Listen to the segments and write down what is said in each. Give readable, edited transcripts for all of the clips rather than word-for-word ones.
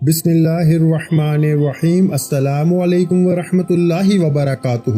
بسم اللہ الرحمن الرحیم۔ السلام علیکم ورحمۃ اللہ وبرکاتہ۔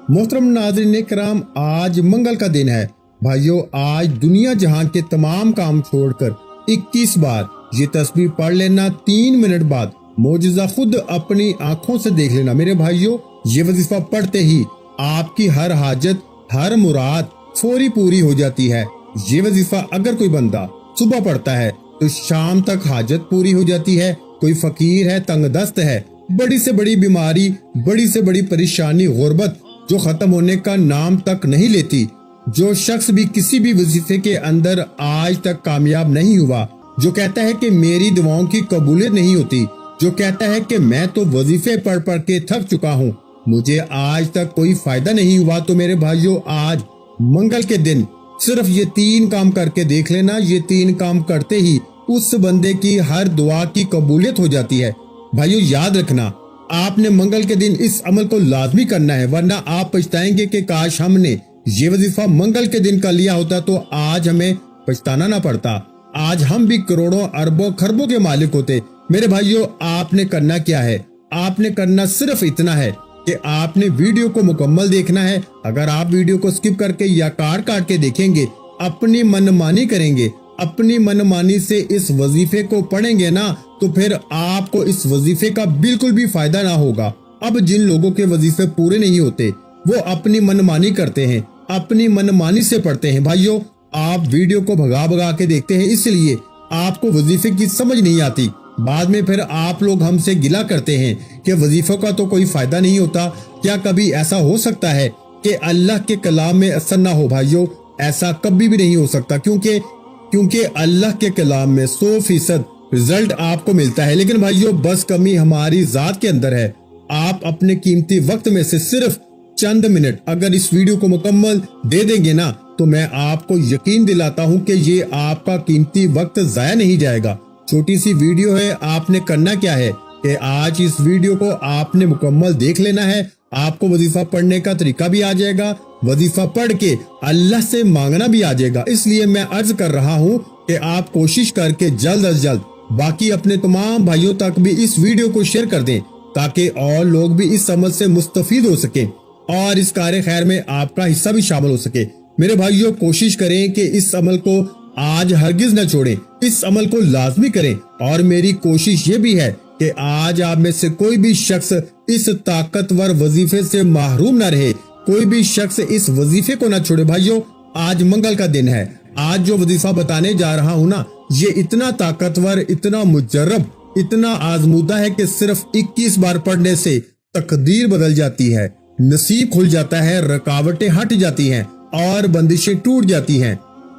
محترم ناظرین کرام، آج منگل کا دن ہے۔ بھائیو، آج دنیا جہاں کے تمام کام چھوڑ کر 21 بار یہ تسبیح پڑھ لینا، 3 منٹ بعد معجزہ خود اپنی آنکھوں سے دیکھ لینا۔ میرے بھائیو، یہ وظیفہ پڑھتے ہی آپ کی ہر حاجت، ہر مراد فوری پوری ہو جاتی ہے۔ یہ وظیفہ اگر کوئی بندہ صبح پڑھتا ہے تو شام تک حاجت پوری ہو جاتی ہے۔ کوئی فقیر ہے، تنگ دست ہے، بڑی سے بڑی بیماری، بڑی سے بڑی پریشانی، غربت جو ختم ہونے کا نام تک نہیں لیتی، جو شخص بھی کسی بھی وظیفے کے اندر آج تک کامیاب نہیں ہوا، جو کہتا ہے کہ میری دعاؤں کی قبولیت نہیں ہوتی، جو کہتا ہے کہ میں تو وظیفے پڑھ پڑھ کے تھک چکا ہوں، مجھے آج تک کوئی فائدہ نہیں ہوا، تو میرے بھائیوں، آج منگل کے دن صرف یہ 3 کام کر کے دیکھ لینا۔ یہ 3 کام کرتے ہی اس بندے کی ہر دعا کی قبولیت ہو جاتی ہے۔ بھائیو، یاد رکھنا، آپ نے منگل کے دن اس عمل کو لازمی کرنا ہے، ورنہ آپ پچھتائیں گے کہ کاش ہم نے یہ وظیفہ منگل کے دن کا لیا ہوتا تو آج ہمیں پچھتانا نہ پڑتا، آج ہم بھی کروڑوں اربوں خربوں کے مالک ہوتے۔ میرے بھائیو، آپ نے کرنا کیا ہے؟ آپ نے کرنا صرف اتنا ہے کہ آپ نے ویڈیو کو مکمل دیکھنا ہے۔ اگر آپ ویڈیو کو سکپ کر کے یا کاٹ کے دیکھیں گے، اپنی منمانی کریں گے، اپنی منمانی سے اس وظیفے کو پڑھیں گے نا، تو پھر آپ کو اس وظیفے کا بالکل بھی فائدہ نہ ہوگا۔ اب جن لوگوں کے وظیفے پورے نہیں ہوتے، وہ اپنی منمانی کرتے ہیں، اپنی منمانی سے پڑھتے ہیں۔ بھائیو، آپ ویڈیو کو بھگا کے دیکھتے ہیں، اس لیے آپ کو وظیفے کی سمجھ نہیں آتی۔ بعد میں پھر آپ لوگ ہم سے گلہ کرتے ہیں کہ وظیفوں کا تو کوئی فائدہ نہیں ہوتا۔ کیا کبھی ایسا ہو سکتا ہے کہ اللہ کے کلام میں اثر نہ ہو؟ بھائیو، ایسا کبھی بھی نہیں ہو سکتا، کیونکہ اللہ کے کلام میں 100% رزلٹ آپ کو ملتا ہے۔ لیکن بھائیو، بس کمی ہماری ذات کے اندر ہے۔ آپ اپنے قیمتی وقت میں سے صرف چند منٹ اگر اس ویڈیو کو مکمل دے دیں گے نا، تو میں آپ کو یقین دلاتا ہوں کہ یہ آپ کا قیمتی وقت ضائع نہیں جائے گا۔ چھوٹی سی ویڈیو ہے، آپ نے کرنا کیا ہے کہ آج اس ویڈیو کو آپ نے مکمل دیکھ لینا ہے۔ آپ کو وظیفہ پڑھنے کا طریقہ بھی آ جائے گا، وظیفہ پڑھ کے اللہ سے مانگنا بھی آ جائے گا۔ اس لیے میں عرض کر رہا ہوں کہ آپ کوشش کر کے جلد از جلد باقی اپنے تمام بھائیوں تک بھی اس ویڈیو کو شیئر کر دیں، تاکہ اور لوگ بھی اس عمل سے مستفید ہو سکیں اور اس کار خیر میں آپ کا حصہ بھی شامل ہو سکے۔ میرے بھائیوں، کوشش کریں کہ اس عمل کو آج ہرگز نہ چھوڑیں، اس عمل کو لازمی کریں۔ اور میری کوشش یہ بھی ہے کہ آج آپ میں سے کوئی بھی شخص اس طاقتور وظیفے سے محروم نہ رہے، کوئی بھی شخص اس وظیفے کو نہ چھوڑے۔ بھائیو، آج منگل کا دن ہے۔ آج جو وظیفہ بتانے جا رہا ہوں نا، یہ اتنا طاقتور، اتنا مجرب، اتنا آزمودہ ہے کہ صرف 21 بار پڑھنے سے تقدیر بدل جاتی ہے، نصیب کھل جاتا ہے، رکاوٹیں ہٹ جاتی ہیں اور بندشیں ٹوٹ جاتی ہیں۔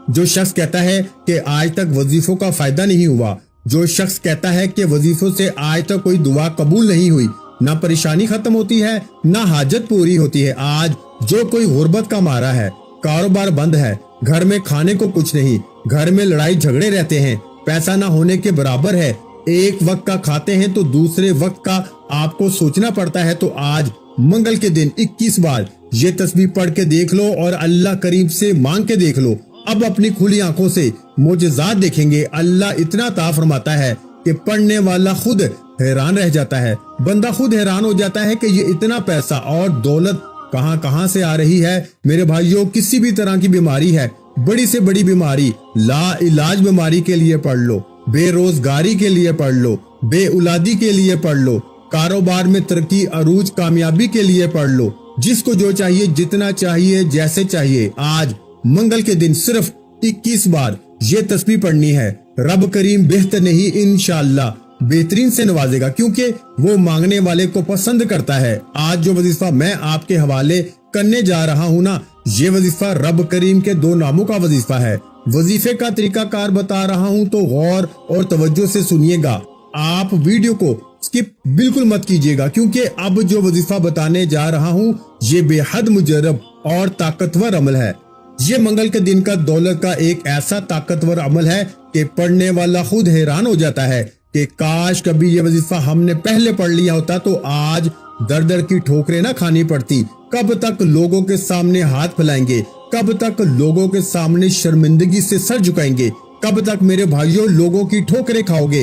جو شخص کہتا ہے کہ آج تک وظیفوں کا فائدہ نہیں ہوا، جو شخص کہتا ہے کہ وظیفوں سے آج تک کوئی دعا قبول نہیں ہوئی، نہ پریشانی ختم ہوتی ہے، نہ حاجت پوری ہوتی ہے، آج جو کوئی غربت کا مارا ہے، کاروبار بند ہے، گھر میں کھانے کو کچھ نہیں، گھر میں لڑائی جھگڑے رہتے ہیں، پیسہ نہ ہونے کے برابر ہے، ایک وقت کا کھاتے ہیں تو دوسرے وقت کا آپ کو سوچنا پڑتا ہے، تو آج منگل کے دن 21 بار یہ تسبیح پڑھ کے دیکھ لو اور اللہ کریم سے مانگ کے دیکھ لو۔ اب اپنی کھلی آنکھوں سے معجزات دیکھیں گے۔ اللہ اتنا عطا فرماتا ہے کہ پڑھنے والا خود حیران رہ جاتا ہے، بندہ خود حیران ہو جاتا ہے کہ یہ اتنا پیسہ اور دولت کہاں سے آ رہی ہے۔ میرے بھائیوں، کسی بھی طرح کی بیماری ہے، بڑی سے بڑی بیماری، لا علاج بیماری کے لیے پڑھ لو، بے روزگاری کے لیے پڑھ لو، بے اولادی کے لیے پڑھ لو، کاروبار میں ترقی عروج کامیابی کے لیے پڑھ لو، جس کو جو چاہیے، جتنا چاہیے، جیسے چاہیے، آج منگل کے دن صرف 21 بار یہ تسبیح پڑھنی ہے۔ رب کریم بہتر نہیں، انشاءاللہ بہترین سے نوازے گا، کیونکہ وہ مانگنے والے کو پسند کرتا ہے۔ آج جو وظیفہ میں آپ کے حوالے کرنے جا رہا ہوں نا، یہ وظیفہ رب کریم کے 2 ناموں کا وظیفہ ہے۔ وظیفے کا طریقہ کار بتا رہا ہوں تو غور اور توجہ سے سنیے گا۔ آپ ویڈیو کو سکپ بالکل مت کیجیے گا، کیونکہ اب جو وظیفہ بتانے جا رہا ہوں یہ بے حد مجرب اور طاقتور عمل ہے۔ یہ منگل کے دن کا دولت کا ایک ایسا طاقتور عمل ہے کہ پڑھنے والا خود حیران ہو جاتا ہے کہ کاش کبھی یہ وظیفہ ہم نے پہلے پڑھ لیا ہوتا تو آج در در کی ٹھوکریں نہ کھانی پڑتی۔ کب تک لوگوں کے سامنے ہاتھ پھیلائیں گے، کب تک لوگوں کے سامنے شرمندگی سے سر جھکائیں گے، کب تک میرے بھائیوں لوگوں کی ٹھوکریں کھاؤ گے،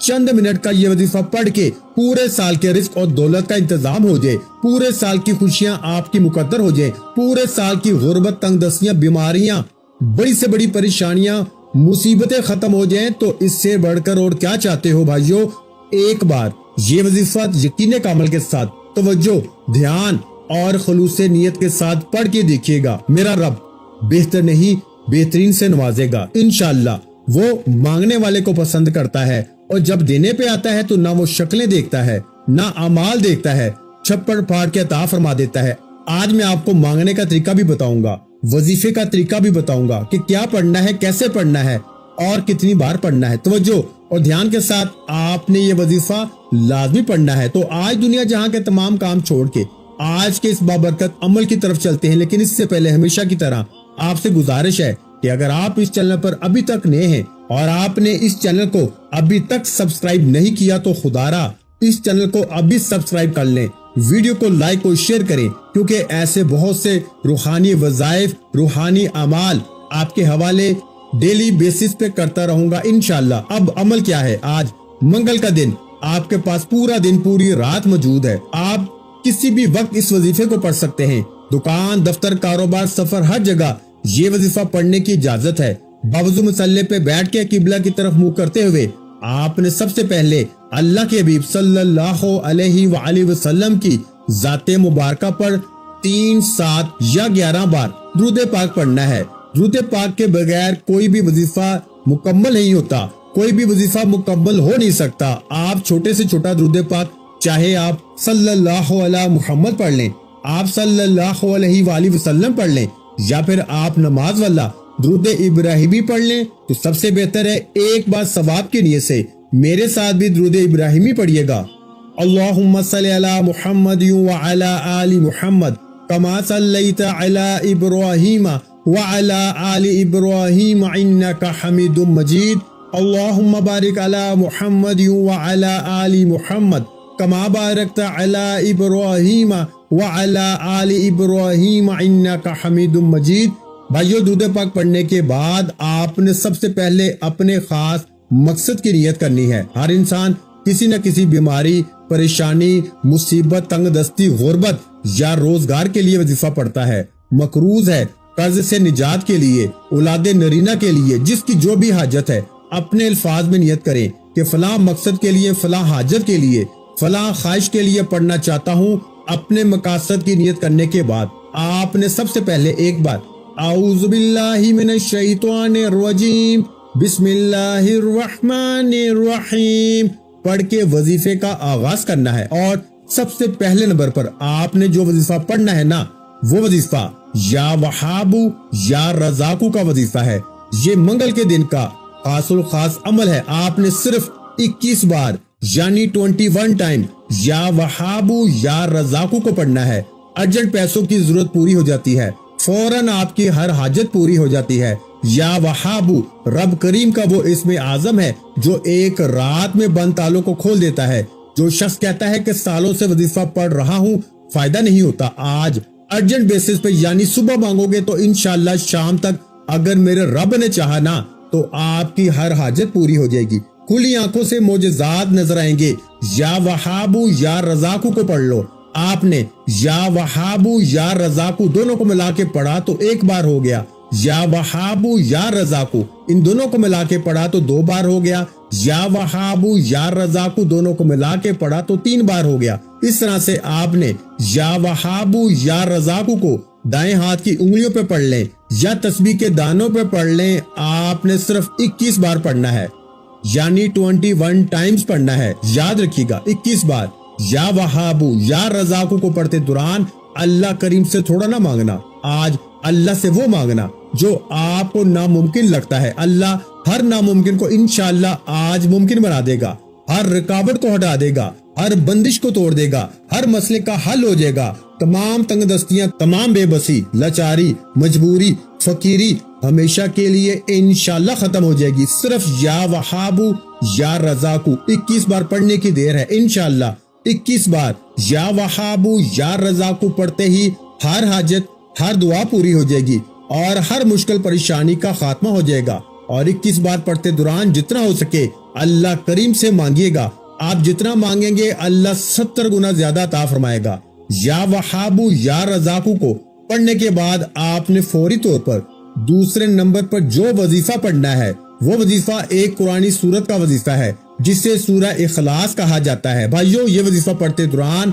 چند منٹ کا یہ وظیفہ پڑھ کے پورے سال کے رزق اور دولت کا انتظام ہو جائے، پورے سال کی خوشیاں آپ کی مقدر ہو جائیں، پورے سال کی غربت، تنگ دستیاں، بیماریاں، بڑی سے بڑی پریشانیاں، مصیبتیں ختم ہو جائیں، تو اس سے بڑھ کر اور کیا چاہتے ہو بھائیو؟ ایک بار یہ وظیفہ یقین کامل کے ساتھ توجہ، دھیان اور خلوص نیت کے ساتھ پڑھ کے دیکھیے گا، میرا رب بہتر نہیں بہترین سے نوازے گا انشاءاللہ۔ وہ مانگنے والے کو پسند کرتا ہے، اور جب دینے پہ آتا ہے تو نہ وہ شکلیں دیکھتا ہے نہ اعمال دیکھتا ہے، چھپڑ پھاڑ کے عطا فرما دیتا ہے۔ آج میں آپ کو مانگنے کا طریقہ بھی بتاؤں گا، وظیفے کا طریقہ بھی بتاؤں گا کہ کیا پڑھنا ہے، کیسے پڑھنا ہے اور کتنی بار پڑھنا ہے۔ توجہ اور دھیان کے ساتھ آپ نے یہ وظیفہ لازمی پڑھنا ہے۔ تو آج دنیا جہاں کے تمام کام چھوڑ کے آج کے اس بابرکت عمل کی طرف چلتے ہیں، لیکن اس سے پہلے ہمیشہ کی طرح آپ سے گزارش ہے کہ اگر آپ اس چینل پر ابھی تک نئے ہیں اور آپ نے اس چینل کو ابھی تک سبسکرائب نہیں کیا تو خدارا اس چینل کو ابھی سبسکرائب کر لیں، ویڈیو کو لائک اور شیئر کریں، کیونکہ ایسے بہت سے روحانی وظائف، روحانی اعمال آپ کے حوالے ڈیلی بیسس پہ کرتا رہوں گا انشاءاللہ۔ اب عمل کیا ہے؟ آج منگل کا دن، آپ کے پاس پورا دن پوری رات موجود ہے، آپ کسی بھی وقت اس وظیفے کو پڑھ سکتے ہیں، دکان، دفتر، کاروبار، سفر، ہر جگہ یہ وظیفہ پڑھنے کی اجازت ہے۔ باوضو مصلی پہ بیٹھ کے قبلہ کی طرف منہ کرتے ہوئے آپ نے سب سے پہلے اللہ کے حبیب صلی اللہ علیہ وآلہ وسلم کی ذات مبارکہ پر 3، 7 یا 11 بار درود پاک پڑھنا ہے۔ درود پاک کے بغیر کوئی بھی وظیفہ مکمل نہیں ہوتا، کوئی بھی وظیفہ مکمل ہو نہیں سکتا۔ آپ چھوٹے سے چھوٹا درود پاک، چاہے آپ صلی اللہ علیہ محمد پڑھ لیں، آپ صلی اللہ علیہ وآلہ وسلم پڑھ لیں، یا پھر آپ نماز والا درود ابراہیمی پڑھ لیں تو سب سے بہتر ہے۔ ایک بار ثواب کی نیت سے میرے ساتھ بھی درود ابراہیمی پڑھیے گا۔ اللہم صلی علی محمد وعلی آل محمد کما صلیت علی ابراہیم وعلی آل ابراہیم انک حمید مجید۔ اللہم بارک علی محمد وعلی آل محمد کما بارکت علی ابراہیم وعلی آل ابراہیم انک حمید مجید۔ بھائیو، درود پاک پڑھنے کے بعد آپ نے سب سے پہلے اپنے خاص مقصد کی نیت کرنی ہے۔ ہر انسان کسی نہ کسی بیماری، پریشانی، مصیبت، تنگ دستی، غربت یا روزگار کے لیے وظیفہ پڑھتا ہے، مقروض ہے، قرض سے نجات کے لیے، اولاد نرینہ کے لیے، جس کی جو بھی حاجت ہے اپنے الفاظ میں نیت کریں کہ فلاں مقصد کے لیے، فلاں حاجت کے لیے، فلاں خواہش کے لیے پڑھنا چاہتا ہوں۔ اپنے مقاصد کی نیت کرنے کے بعد آپ نے سب سے پہلے ایک بار اعوذ باللہ من الشیطان الرجیم بسم اللہ الرحمن الرحیم پڑھ کے وظیفے کا آغاز کرنا ہے۔ اور سب سے پہلے نمبر پر آپ نے جو وظیفہ پڑھنا ہے نا، وہ وظیفہ یا وہابو یا رزاقو کا وظیفہ ہے۔ یہ منگل کے دن کا خاص الخاص عمل ہے۔ آپ نے صرف 21 بار یعنی 21 ٹائم یا وہابو یا رزاقو کو پڑھنا ہے۔ ارجنٹ پیسوں کی ضرورت پوری ہو جاتی ہے، فوراً آپ کی ہر حاجت پوری ہو جاتی ہے۔ یا وہابو رب کریم کا وہ اسم اعظم ہے جو ایک رات میں بند تالوں کو کھول دیتا ہے۔ جو شخص کہتا ہے کہ سالوں سے وظیفہ پڑھ رہا ہوں، فائدہ نہیں ہوتا، آج ارجنٹ بیسس پہ یعنی صبح مانگو گے تو انشاءاللہ شام تک اگر میرے رب نے چاہا نا تو آپ کی ہر حاجت پوری ہو جائے گی، کھلی آنکھوں سے معجزات نظر آئیں گے۔ یا وہابو یا رزاقو کو پڑھ لو۔ آپ نے یا وہابو یا رزاقو دونوں کو ملا کے پڑھا تو ایک بار ہو گیا، یا وہابو یا رزاقو ان دونوں کو ملا کے پڑھا تو 2 بار ہو گیا، یا وہابو یا رزاقو دونوں کو ملا کے پڑھا تو 3 بار ہو گیا۔ اس طرح سے آپ نے یا وہابو یا رزاقو کو دائیں ہاتھ کی انگلیوں پہ پڑھ لیں یا تسبیح کے دانوں پہ پڑھ لیں۔ آپ نے صرف 21 بار پڑھنا ہے، یعنی 21 ٹائمز پڑھنا ہے۔ یاد رکھیے گا 21 بار یا وہابو یا رزاقو کو پڑھتے دوران اللہ کریم سے تھوڑا نہ مانگنا، آج اللہ سے وہ مانگنا جو آپ کو ناممکن لگتا ہے۔ اللہ ہر ناممکن کو انشاءاللہ آج ممکن بنا دے گا، ہر رکاوٹ کو ہٹا دے گا، ہر بندش کو توڑ دے گا، ہر مسئلے کا حل ہو جائے گا۔ تمام تنگ دستیاں، تمام بے بسی، لاچاری، مجبوری، فقیری ہمیشہ کے لیے انشاءاللہ ختم ہو جائے گی۔ صرف یا وہابو یا رزاقو 21 بار پڑھنے کی دیر ہے انشاءاللہ۔ 21 بار یا وہابو یا رزاقو پڑھتے ہی ہر حاجت، ہر دعا پوری ہو جائے گی اور ہر مشکل پریشانی کا خاتمہ ہو جائے گا۔ اور 21 بار پڑھتے دوران جتنا ہو سکے اللہ کریم سے مانگیے گا، آپ جتنا مانگیں گے اللہ 70 گنا زیادہ عطا فرمائے گا۔ یا وہابو یا رزاقو کو پڑھنے کے بعد آپ نے فوری طور پر دوسرے نمبر پر جو وظیفہ پڑھنا ہے وہ وظیفہ ایک قرآنی سورت کا وظیفہ ہے جسے سورہ اخلاص کہا جاتا ہے۔ بھائیو، یہ وظیفہ پڑھتے دوران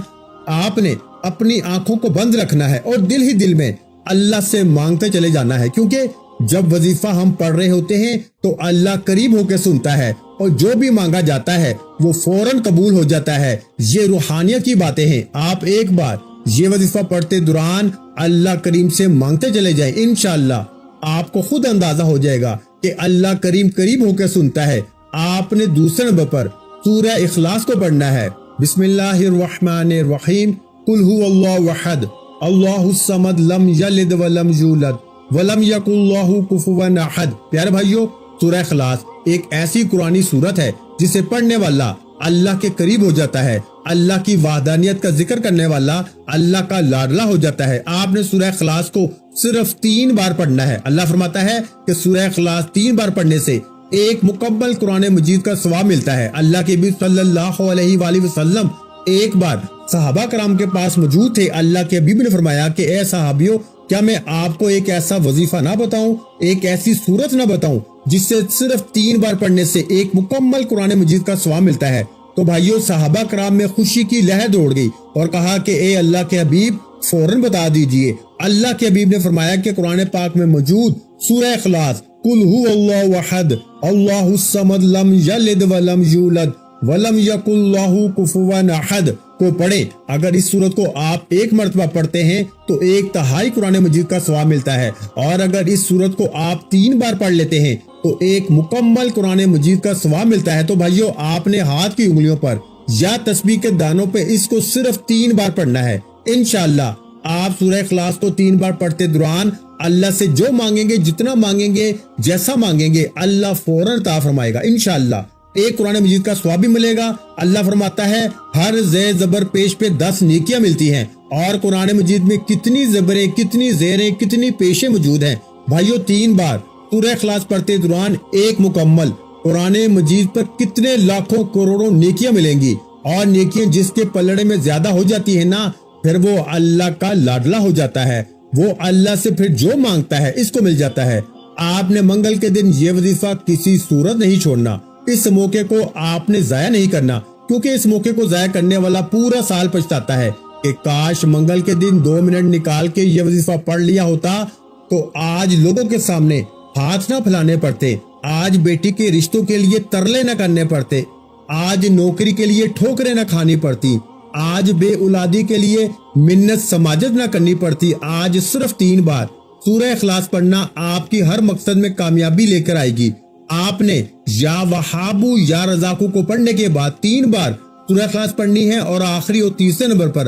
آپ نے اپنی آنکھوں کو بند رکھنا ہے اور دل ہی دل میں اللہ سے مانگتے چلے جانا ہے، کیونکہ جب وظیفہ ہم پڑھ رہے ہوتے ہیں تو اللہ قریب ہو کے سنتا ہے اور جو بھی مانگا جاتا ہے وہ فوراً قبول ہو جاتا ہے۔ یہ روحانیت کی باتیں ہیں۔ آپ ایک بار یہ وظیفہ پڑھتے دوران اللہ کریم سے مانگتے چلے جائیں، انشاءاللہ آپ کو خود اندازہ ہو جائے گا کہ اللہ کریم قریب ہو کے سنتا ہے۔ آپ نے دوسرے نمبر پر سورہ اخلاص کو پڑھنا ہے۔ بسم اللہ الرحمن الرحیم، قل هو اللہ احد اللہ الصمد لم یلد ولم یولد ولم یکن لہ کفوا احد۔ پیارے بھائیو، سورہ اخلاص ایک ایسی قرآنی سورت ہے جسے پڑھنے والا اللہ کے قریب ہو جاتا ہے، اللہ کی وحدانیت کا ذکر کرنے والا اللہ کا لاڈلا ہو جاتا ہے۔ آپ نے سورہ اخلاص کو صرف 3 بار پڑھنا ہے۔ اللہ فرماتا ہے کہ سورہ اخلاص 3 بار پڑھنے سے ایک مکمل قرآن مجید کا ثواب ملتا ہے۔ اللہ کے نبی صلی اللہ علیہ وآلہ وسلم ایک بار صحابہ کرام کے پاس موجود تھے۔ اللہ کے حبیب نے فرمایا کہ اے صحابیوں، کیا میں آپ کو ایک ایسا وظیفہ نہ بتاؤں، ایک ایسی سورت نہ بتاؤں جس سے صرف 3 بار پڑھنے سے ایک مکمل قرآن مجید کا ثواب ملتا ہے؟ تو بھائیوں، صحابہ کرام میں خوشی کی لہر دوڑ گئی اور کہا کہ اے اللہ کے حبیب فوراً بتا دیجئے۔ اللہ کے حبیب نے فرمایا کہ قرآن پاک میں موجود سورہ اخلاص قل هو اللہ احد اللہ الصمد لم یلد ولم یولد ولم یکن لہ کفوا احد کو پڑھیں۔ اگر اس سورت کو آپ ایک مرتبہ پڑھتے ہیں تو 1/3 قرآن مجید کا ثواب ملتا ہے، اور اگر اس سورت کو آپ 3 بار پڑھ لیتے ہیں تو ایک مکمل قرآن مجید کا ثواب ملتا ہے۔ تو بھائیو، آپ نے ہاتھ کی انگلیوں پر یا تسبیح کے دانوں پہ اس کو صرف 3 بار پڑھنا ہے۔ انشاءاللہ آپ سورہ اخلاص کو 3 بار پڑھتے دوران اللہ سے جو مانگیں گے، جتنا مانگیں گے، جیسا مانگیں گے، اللہ فوراً عطا فرمائے گا انشاءاللہ۔ ایک قرآن مجید کا ثواب بھی ملے گا۔ اللہ فرماتا ہے ہر زیر زبر پیش پہ 10 نیکیاں ملتی ہیں، اور قرآن مجید میں کتنی زبریں، کتنی زیریں، کتنی پیشیں موجود ہیں۔ بھائیو، 3 بار سورہ اخلاص پڑھتے دوران ایک مکمل قرآن مجید پر کتنے لاکھوں کروڑوں نیکیاں ملیں گی، اور نیکیاں جس کے پلڑے میں زیادہ ہو جاتی ہیں نا، پھر وہ اللہ کا لاڈلا ہو جاتا ہے، وہ اللہ سے پھر جو مانگتا ہے اس کو مل جاتا ہے۔ آپ نے منگل کے دن یہ وظیفہ کسی صورت نہیں چھوڑنا، اس موقع کو آپ نے ضائع نہیں کرنا، کیونکہ اس موقع کو ضائع کرنے والا پورا سال پچھتاتا ہے کہ کاش منگل کے دن 2 منٹ نکال کے یہ وظیفہ پڑھ لیا ہوتا تو آج لوگوں کے سامنے ہاتھ نہ پھیلانے پڑتے، آج بیٹی کے رشتوں کے لیے ترلے نہ کرنے پڑتے، آج نوکری کے لیے ٹھوکریں نہ کھانی پڑتی، آج بے اولادی کے لیے منت سماجت نہ کرنی پڑتی۔ آج صرف 3 بار سورہ اخلاص پڑھنا آپ کی ہر مقصد میں کامیابی لے کر آئے گی۔ آپ نے یا وہابو یا رزاقو کو پڑھنے کے بعد 3 بار سورہ اخلاص پڑھنی ہے، اور آخری اور تیسرے نمبر پر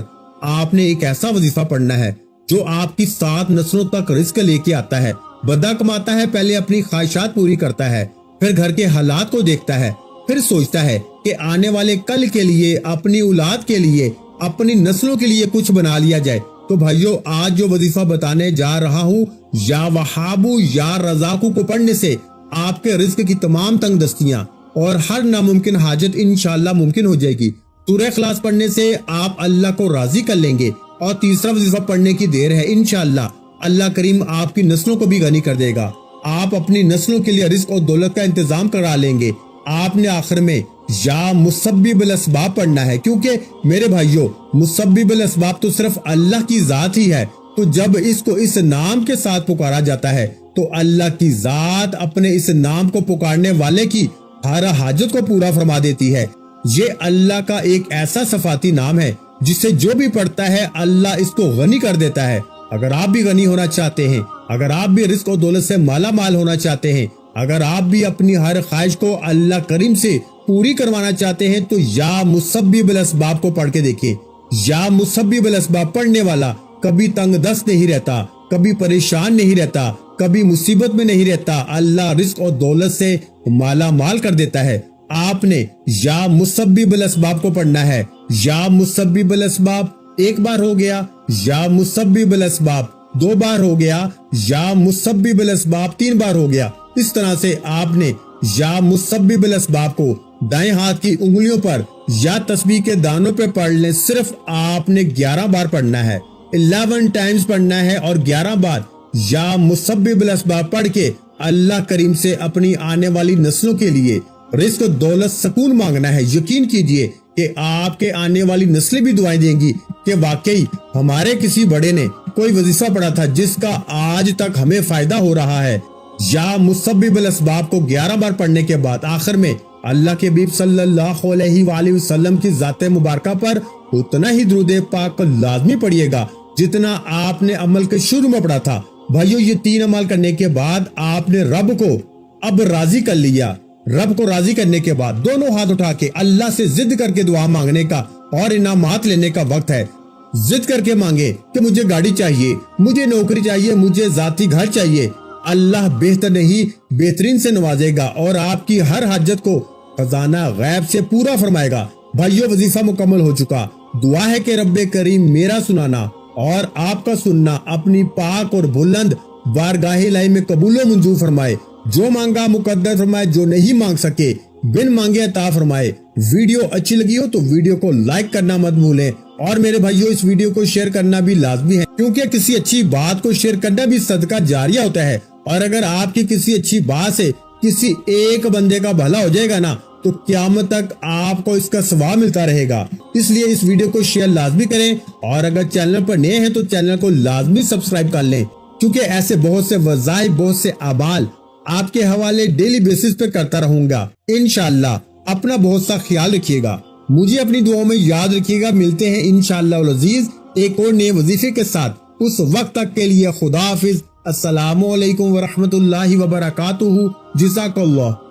آپ نے ایک ایسا وظیفہ پڑھنا ہے جو آپ کی 7 نسلوں تک رزق لے کے آتا ہے۔ بندہ کماتا ہے، پہلے اپنی خواہشات پوری کرتا ہے، پھر گھر کے حالات کو دیکھتا ہے، پھر سوچتا ہے کہ آنے والے کل کے لیے، اپنی اولاد کے لیے، اپنی نسلوں کے لیے کچھ بنا لیا جائے۔ تو بھائیو، آج جو وظیفہ بتانے جا رہا ہوں، یا وہابو یا رزاقو کو پڑھنے سے آپ کے رزق کی تمام تنگ دستیاں اور ہر ناممکن حاجت انشاءاللہ ممکن ہو جائے گی۔ سورہ اخلاص پڑھنے سے آپ اللہ کو راضی کر لیں گے، اور تیسرا وظیفہ پڑھنے کی دیر ہے، انشاءاللہ اللہ کریم آپ کی نسلوں کو بھی غنی کر دے گا۔ آپ اپنی نسلوں کے لیے رزق اور دولت کا انتظام کرا لیں گے۔ آپ نے آخر میں یا مسبب الاسباب پڑھنا ہے، کیونکہ میرے بھائیوں، مسبب الاسباب تو صرف اللہ کی ذات ہی ہے۔ تو جب اس کو اس نام کے ساتھ پکارا جاتا ہے تو اللہ کی ذات اپنے اس نام کو پکارنے والے کی ہر حاجت کو پورا فرما دیتی ہے۔ یہ اللہ کا ایک ایسا صفاتی نام ہے جسے جو بھی پڑھتا ہے اللہ اس کو غنی کر دیتا ہے۔ اگر آپ بھی غنی ہونا چاہتے ہیں، اگر آپ بھی رزق و دولت سے مالا مال ہونا چاہتے ہیں، اگر آپ بھی اپنی ہر خواہش کو اللہ کریم سے پوری کروانا چاہتے ہیں، تو یا مسبب الاسباب کو پڑھ کے دیکھیں۔ یا مسبب الاسباب پڑھنے والا کبھی تنگ دست نہیں رہتا، کبھی پریشان نہیں رہتا، کبھی مصیبت میں نہیں رہتا۔ اللہ رزق اور دولت سے مالا مال کر دیتا ہے۔ آپ نے یا مسبب الاسباب کو پڑھنا ہے۔ یا مسبب الاسباب 1 بار ہو گیا، یا مسبب الاسباب 2 بار ہو گیا، یا مسبب الاسباب 3 بار ہو گیا۔ اس طرح سے آپ نے یا مسبب الاسباب کو دائیں ہاتھ کی انگلیوں پر یا تسبیح کے دانوں پہ پڑھ لیں. صرف آپ نے 11 بار پڑھنا ہے, 11 ٹائمز پڑھنا ہے, اور 11 بار یا مسبب الاسباب پڑھ کے اللہ کریم سے اپنی آنے والی نسلوں کے لیے رزق و دولت سکون مانگنا ہے. یقین کیجئے کہ آپ کے آنے والی نسلیں بھی دعائیں دیں گی کہ واقعی ہمارے کسی بڑے نے کوئی وظیفہ پڑھا تھا جس کا آج تک ہمیں فائدہ ہو رہا ہے. یا مسبب الاسباب کو 11 بار پڑھنے کے بعد آخر میں اللہ کے حبیب صلی اللہ علیہ وآلہ وسلم کی ذات مبارکہ پر اتنا ہی درود پاک لازمی پڑھیے گا جتنا آپ نے عمل کے شروع میں پڑھا تھا. بھائیو, یہ 3 عمل کرنے کے بعد آپ نے رب کو اب راضی کر لیا. رب کو راضی کرنے کے بعد دونوں ہاتھ اٹھا کے اللہ سے ضد کر کے دعا مانگنے کا اور انعامات لینے کا وقت ہے. ضد کر کے مانگے کہ مجھے گاڑی چاہیے, مجھے نوکری چاہیے, مجھے ذاتی گھر چاہیے. اللہ بہتر نہیں بہترین سے نوازے گا اور آپ کی ہر حاجت کو خزانہ غیب سے پورا فرمائے گا. بھائیو, وظیفہ مکمل ہو چکا. دعا ہے کہ رب کریم میرا سنانا اور آپ کا سننا اپنی پاک اور بلند بارگاہ الہی میں قبول و منظور فرمائے. جو مانگا مقدر فرمائے, جو نہیں مانگ سکے بن مانگے عطا فرمائے. ویڈیو اچھی لگی ہو تو ویڈیو کو لائک کرنا مت بھولیں, اور میرے بھائیوں اس ویڈیو کو شیئر کرنا بھی لازمی ہے, کیونکہ کسی اچھی بات کو شیئر کرنا بھی صدقہ جاریہ ہوتا ہے. اور اگر آپ کی کسی اچھی بات سے کسی ایک بندے کا بھلا ہو جائے گا نا تو قیامت تک آپ کو اس کا ثواب ملتا رہے گا. اس لیے اس ویڈیو کو شیئر لازمی کریں, اور اگر چینل پر نئے ہیں تو چینل کو لازمی سبسکرائب کر لیں, کیونکہ ایسے بہت سے وظائف, بہت سے اعمال آپ کے حوالے ڈیلی بیسس پہ کرتا رہوں گا انشاءاللہ. اپنا بہت سا خیال رکھیے گا, مجھے اپنی دعاؤں میں یاد رکھیے گا. ملتے ہیں انشاءاللہ العزیز ایک اور نئے وظیفے کے ساتھ. اس وقت تک کے لیے خدا حافظ. السلام علیکم ورحمۃ اللہ وبرکاتہ. جزاک اللہ.